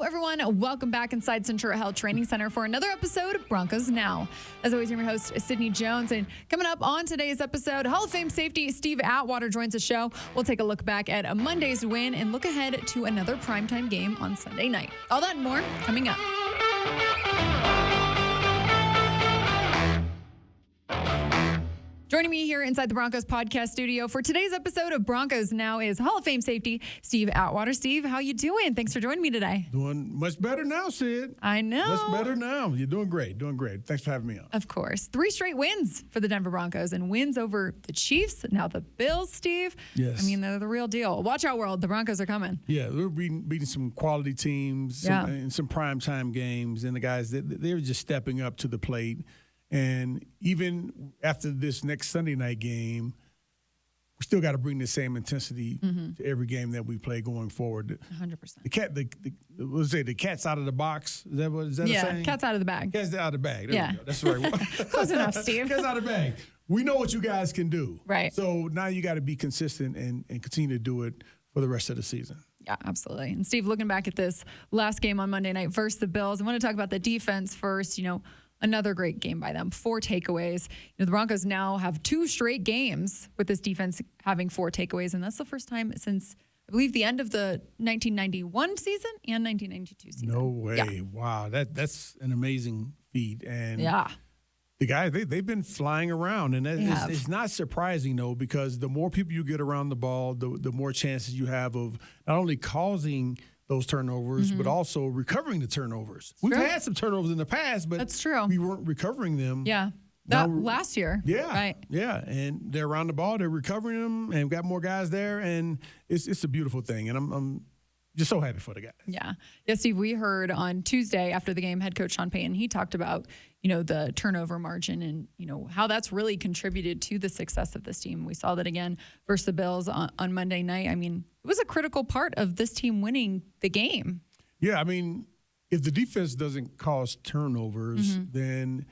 everyone. Welcome back inside Centura Health Training Center for another episode of Broncos Now. As always, I'm your host, Sydney Jones. And coming up on today's episode, Hall of Fame safety Steve Atwater joins the show. We'll take a look back at a Monday's win and look ahead to another primetime game on Sunday night. All that and more coming up. Joining me here inside the Broncos podcast studio for today's episode of Broncos Now is Hall of Fame safety Steve Atwater. Steve, how you doing? Thanks for joining me today. Doing much better now, Sid. I know. Much better now. You're doing great. Thanks for having me on. Of course. 3 straight wins for the Denver Broncos and wins over the Chiefs, now the Bills, Steve. Yes. I mean, they're the real deal. Watch out, world. The Broncos are coming. Yeah, we're beating some quality teams in some primetime games, and the guys, they're just stepping up to the plate. And even after this next Sunday night game, we still got to bring the same intensity to every game that we play going forward. 100%. The cat's out of the box. Is that a saying? Yeah, cat's out of the bag. Cat's out of the bag. There Yeah. we go. That's right. Close enough, Steve. Cat's out of the bag. We know what you guys can do. Right. So now you got to be consistent and continue to do it for the rest of the season. Yeah, absolutely. And Steve, looking back at this last game on Monday night versus the Bills, I want to talk about the defense first. Another great game by them, 4 takeaways. The Broncos now have 2 straight games with this defense having 4 takeaways, and that's the first time since, I believe, the end of the 1991 season and 1992 season. No way. Yeah. Wow, that's an amazing feat. And yeah. the guys, they've been flying around, and it's not surprising, though, because the more people you get around the ball, the more chances you have of not only causing those turnovers, but also recovering the turnovers. We've had some turnovers in the past, but that's true. We weren't recovering them. Yeah. That last year. Yeah. Right. Yeah. And they're around the ball, they're recovering them, and got more guys there, and it's a beautiful thing. And I'm just so happy for the guys. Yeah. Yeah, Steve, we heard on Tuesday after the game, head coach Sean Payton, he talked about, the turnover margin and, how that's really contributed to the success of this team. We saw that again versus the Bills on Monday night. I mean, it was a critical part of this team winning the game. Yeah, I mean, if the defense doesn't cause turnovers, then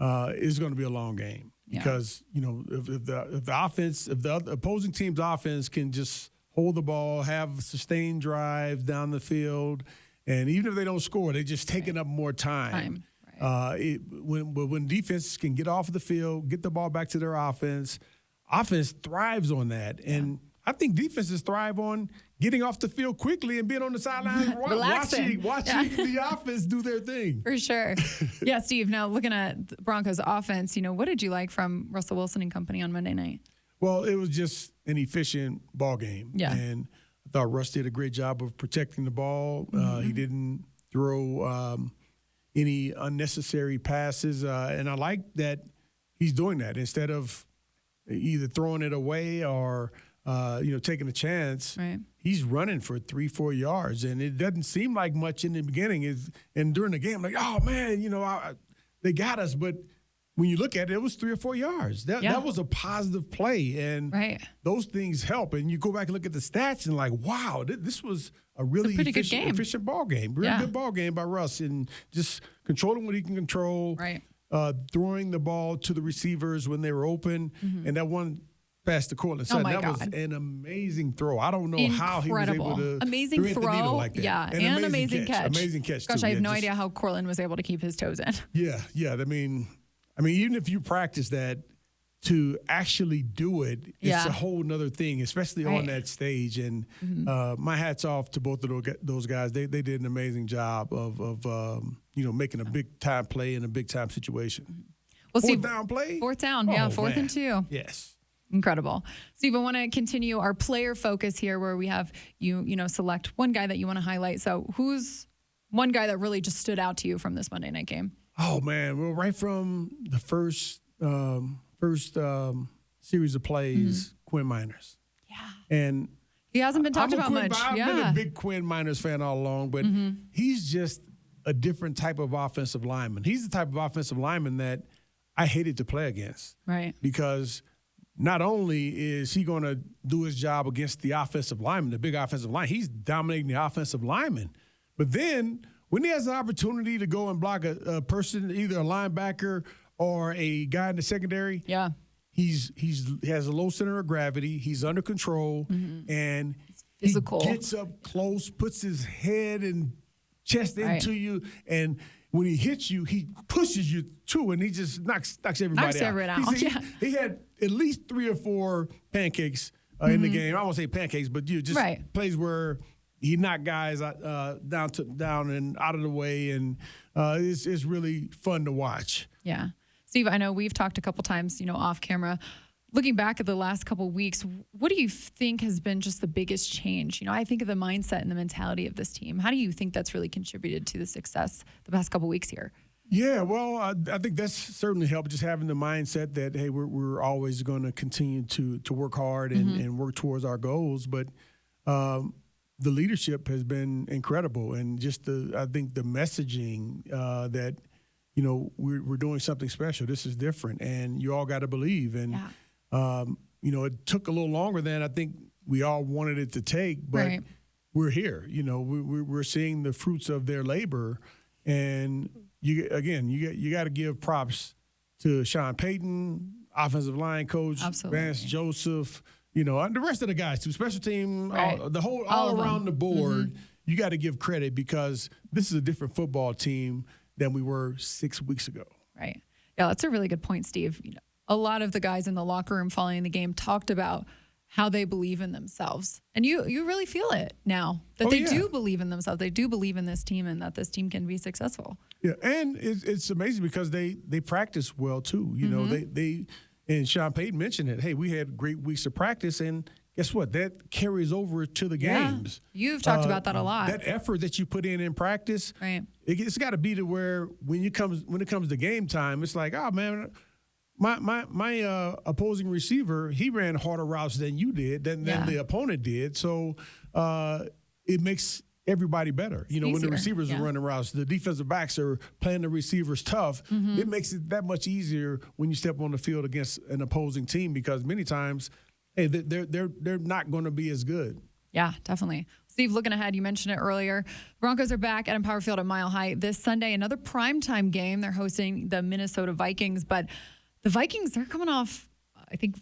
it's going to be a long game. Because, if the opposing team's offense can just hold the ball, have sustained drives down the field, and even if they don't score, they're just taking up more time. Right. When defense can get off the field, get the ball back to their offense thrives on that. And I think defenses thrive on getting off the field quickly and being on the sideline watching the offense do their thing. For sure. Yeah, Steve, now looking at the Broncos offense, what did you like from Russell Wilson and company on Monday night? Well, it was just an efficient ball game. Yeah. And I thought Russ did a great job of protecting the ball. He didn't throw any unnecessary passes. And I like that he's doing that instead of either throwing it away or, taking a chance. Right. He's running for 3-4 yards. And it doesn't seem like much in the beginning. And during the game, like, oh, man, they got us. But when you look at it, it was 3 or 4 yards. That was a positive play, and those things help. And you go back and look at the stats, and like, wow, this was a really efficient ball game. Really good ball game by Russ, and just controlling what he can control. Right. Throwing the ball to the receivers when they were open, and that one past the Cortland Sutton. That was an amazing throw. I don't know how he was able to amazing thread throw, the needle like that. Yeah, and amazing catch. Amazing catch. Gosh, too. I have no idea how Cortland was able to keep his toes in. Yeah. I mean, even if you practice that, to actually do it, it's a whole nother thing, especially on that stage. And my hat's off to both of those guys. They did an amazing job of making a big time play in a big time situation. Well, Fourth down play. Fourth down, fourth and 2. Yes. Incredible. Steve, I want to continue our player focus here, where we have you select one guy that you want to highlight. So, who's one guy that really just stood out to you from this Monday night game? Oh man, well, right from the first series of plays, Quinn Miners. Yeah. And he hasn't been talked about much. I've been a big Quinn Miners fan all along, but he's just a different type of offensive lineman. He's the type of offensive lineman that I hated to play against. Right. Because not only is he going to do his job against the offensive lineman, the big offensive line, he's dominating the offensive lineman. But then when he has an opportunity to go and block a person, either a linebacker or a guy in the secondary, he has a low center of gravity. He's under control, and physical. He gets up close, puts his head and chest Right. into you, and when he hits you, he pushes you too, and he just knocks everybody out. He had at least 3 or 4 pancakes in the game. I won't say pancakes, but just plays where he knocked guys down and out of the way, and it's really fun to watch. Yeah. Steve, I know we've talked a couple times, off camera. Looking back at the last couple of weeks, what do you think has been just the biggest change? I think of the mindset and the mentality of this team. How do you think that's really contributed to the success the past couple of weeks here? Yeah, well, I think that's certainly helped, just having the mindset that, hey, we're always going to continue to work hard and work towards our goals. But the leadership has been incredible, and just I think the messaging that, we're doing something special. This is different, and you all got to believe. And it took a little longer than I think we all wanted it to take, but we're here. We're seeing the fruits of their labor, and you got to give props to Sean Payton, offensive line coach, Vance Joseph, and the rest of the guys too, special team, all around the board. You got to give credit, because this is a different football team than we were 6 weeks ago. Right. Yeah, that's a really good point, Steve. A lot of the guys in the locker room following the game talked about how they believe in themselves. And you really feel it now that they do believe in themselves. They do believe in this team, and that this team can be successful. Yeah, and it's amazing because they practice well too. They and Sean Payton mentioned it. Hey, we had great weeks of practice, and guess what? That carries over to the games. You've talked about that a lot. That effort that you put in practice, it's got to be to where when it comes to game time, it's like, oh man, my opposing receiver, he ran harder routes than you did, than the opponent did. So it makes everybody better. When the receivers are running routes, the defensive backs are playing the receivers tough. It makes it that much easier when you step on the field against an opposing team, because many times, hey, they're not going to be as good. Yeah, definitely. Steve, looking ahead, you mentioned it earlier. Broncos are back at Empower Field at Mile High this Sunday. Another primetime game. They're hosting the Minnesota Vikings, but the Vikings, they're coming off, I think,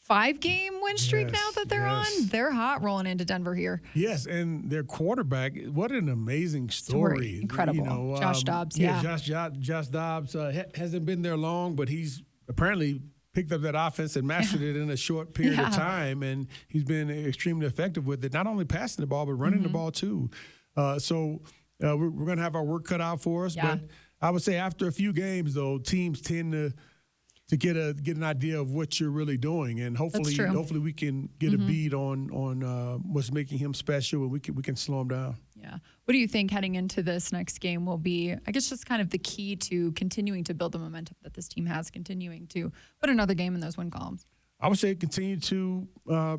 5-game win streak now that they're on. They're hot rolling into Denver here. Yes, and their quarterback, what an amazing story. Incredible. Josh Dobbs, Josh Dobbs hasn't been there long, but he's apparently picked up that offense and mastered it in a short period of time, and he's been extremely effective with it, not only passing the ball, but running the ball too. So we're going to have our work cut out for us, but I would say after a few games, though, teams tend to get an idea of what you're really doing, and hopefully we can get a bead on what's making him special, and we can slow him down. Yeah. What do you think heading into this next game will be, I guess, just kind of the key to continuing to build the momentum that this team has, continuing to put another game in those win columns? I would say continue to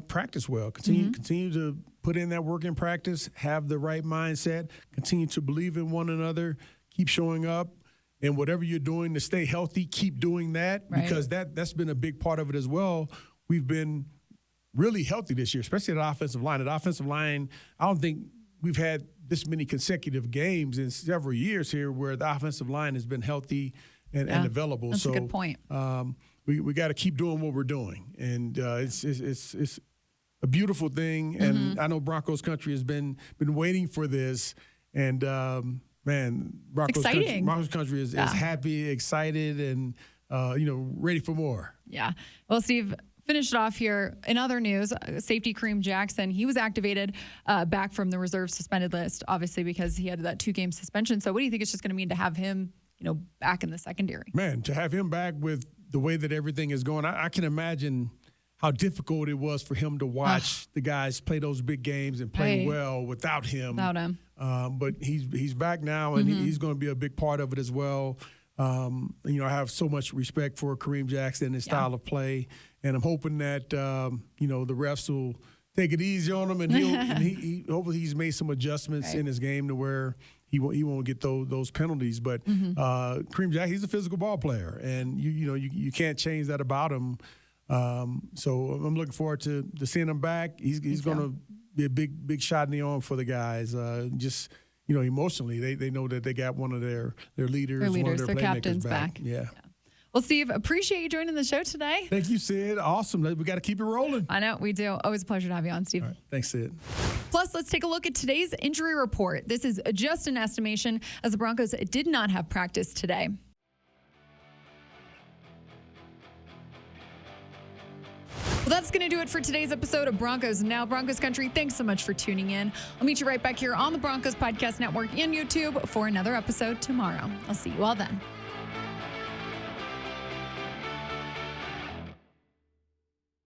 practice well, continue to put in that work in practice, have the right mindset, continue to believe in one another, keep showing up. And whatever you're doing to stay healthy, keep doing that, because that's been a big part of it as well. We've been really healthy this year, especially at the offensive line. At the offensive line, I don't think we've had this many consecutive games in several years here where the offensive line has been healthy and available. That's a good point. We got to keep doing what we're doing, and it's a beautiful thing. And I know Broncos country has been waiting for this, and man, Broncos country is happy, excited, and ready for more. Yeah. Well, Steve, finish it off here. In other news, safety Kareem Jackson, he was activated back from the reserve suspended list, obviously because he had that 2-game suspension. So what do you think it's just going to mean to have him, back in the secondary? Man, to have him back with the way that everything is going, I can imagine how difficult it was for him to watch the guys play those big games and play well without him. But he's back now, and he's going to be a big part of it as well. I have so much respect for Kareem Jackson and his style of play, and I'm hoping that the refs will take it easy on him, and he hopefully he's made some adjustments in his game to where he won't get those penalties. But Kareem Jackson, he's a physical ball player, and you can't change that about him. So I'm looking forward to seeing him back. He's going to be a big shot in the arm for the guys. Just emotionally, they know that they got one of their leaders, one of their captains back. Yeah. Well, Steve, appreciate you joining the show today. Thank you, Sid. Awesome. We got to keep it rolling. I know, we do. Always a pleasure to have you on, Steve. All right. Thanks, Sid. Plus, let's take a look at today's injury report. This is just an estimation, as the Broncos did not have practice today. Well, that's going to do it for today's episode of Broncos Now, Broncos Country. Thanks so much for tuning in. I'll meet you right back here on the Broncos Podcast Network and YouTube for another episode tomorrow. I'll see you all then.